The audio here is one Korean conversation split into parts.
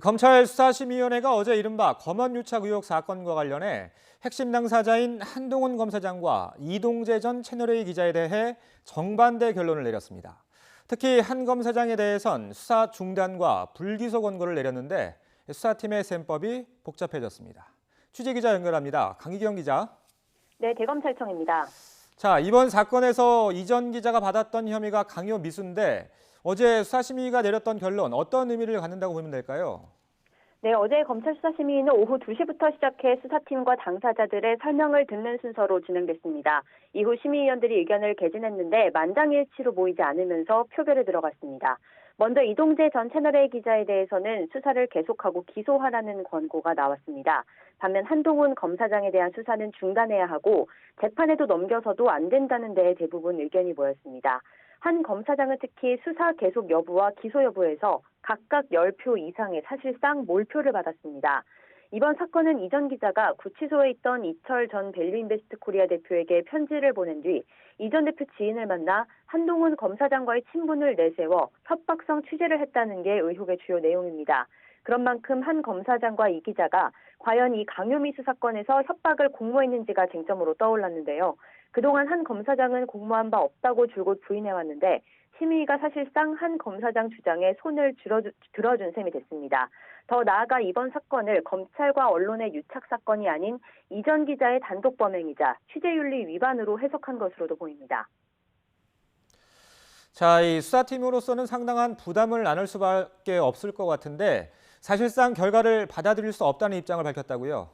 검찰 수사심의위원회가 어제 이른바 검언유착 의혹 사건과 관련해 핵심 당사자인 한동훈 검사장과 이동재 전 채널A 기자에 대해 정반대 결론을 내렸습니다. 특히 한 검사장에 대해선 수사 중단과 불기소 권고를 내렸는데 수사팀의 셈법이 복잡해졌습니다. 취재기자 연결합니다. 강희경 기자. 네, 대검찰청입니다. 자, 이번 사건에서 이 전 기자가 받았던 혐의가 강요 미수인데 어제 수사심의가 내렸던 결론 어떤 의미를 갖는다고 보면 될까요? 네, 어제 검찰 수사심의는 오후 2시부터 시작해 수사팀과 당사자들의 설명을 듣는 순서로 진행됐습니다. 이후 심의위원들이 의견을 개진했는데 만장일치로 모이지 않으면서 표결에 들어갔습니다. 먼저 이동재 전 채널A 기자에 대해서는 수사를 계속하고 기소하라는 권고가 나왔습니다. 반면 한동훈 검사장에 대한 수사는 중단해야 하고 재판에도 넘겨서도 안 된다는 데에 대부분 의견이 모였습니다. 한 검사장은 특히 수사 계속 여부와 기소 여부에서 각각 10표 이상의 사실상 몰표를 받았습니다. 이번 사건은 이 전 기자가 구치소에 있던 이철 전 밸류인베스트 코리아 대표에게 편지를 보낸 뒤 이 전 대표 지인을 만나 한동훈 검사장과의 친분을 내세워 협박성 취재를 했다는 게 의혹의 주요 내용입니다. 그런 만큼 한 검사장과 이 기자가 과연 이 강요미수 사건에서 협박을 공모했는지가 쟁점으로 떠올랐는데요. 그동안 한 검사장은 공모한 바 없다고 줄곧 부인해왔는데 심의가 사실상 한 검사장 주장에 손을 들어준 셈이 됐습니다. 더 나아가 이번 사건을 검찰과 언론의 유착 사건이 아닌 이 전 기자의 단독 범행이자 취재윤리 위반으로 해석한 것으로도 보입니다. 자, 이 수사팀으로서는 상당한 부담을 나눌 수밖에 없을 것 같은데 사실상 결과를 받아들일 수 없다는 입장을 밝혔다고요?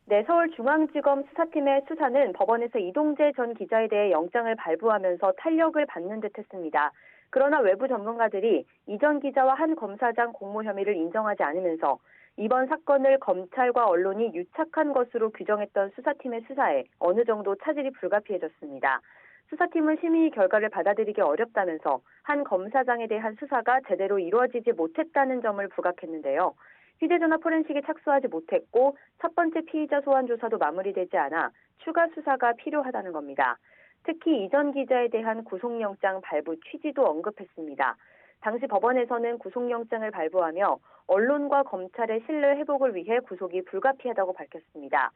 네, 서울중앙지검 수사팀의 수사는 법원에서 이동재 전 기자에 대해 영장을 발부하면서 탄력을 받는 듯 했습니다. 그러나 외부 전문가들이 이 전 기자와 한 검사장 공모 혐의를 인정하지 않으면서 이번 사건을 검찰과 언론이 유착한 것으로 규정했던 수사팀의 수사에 어느 정도 차질이 불가피해졌습니다. 수사팀은 심의 결과를 받아들이기 어렵다면서 한 검사장에 대한 수사가 제대로 이루어지지 못했다는 점을 부각했는데요. 휴대전화 포렌식에 착수하지 못했고 첫 번째 피의자 소환 조사도 마무리되지 않아 추가 수사가 필요하다는 겁니다. 특히 이 전 기자에 대한 구속영장 발부 취지도 언급했습니다. 당시 법원에서는 구속영장을 발부하며 언론과 검찰의 신뢰 회복을 위해 구속이 불가피하다고 밝혔습니다.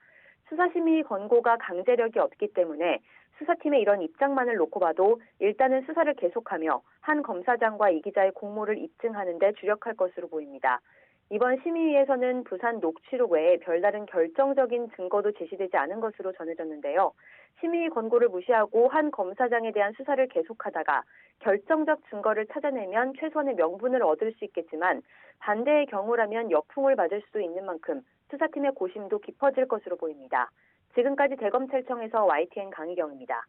수사심의 권고가 강제력이 없기 때문에 수사팀의 이런 입장만을 놓고 봐도 일단은 수사를 계속하며 한 검사장과 이 기자의 공모를 입증하는 데 주력할 것으로 보입니다. 이번 심의위에서는 부산 녹취록 외에 별다른 결정적인 증거도 제시되지 않은 것으로 전해졌는데요. 심의 권고를 무시하고 한 검사장에 대한 수사를 계속하다가 결정적 증거를 찾아내면 최소한의 명분을 얻을 수 있겠지만 반대의 경우라면 역풍을 맞을 수도 있는 만큼 수사팀의 고심도 깊어질 것으로 보입니다. 지금까지 대검찰청에서 YTN 강희경입니다.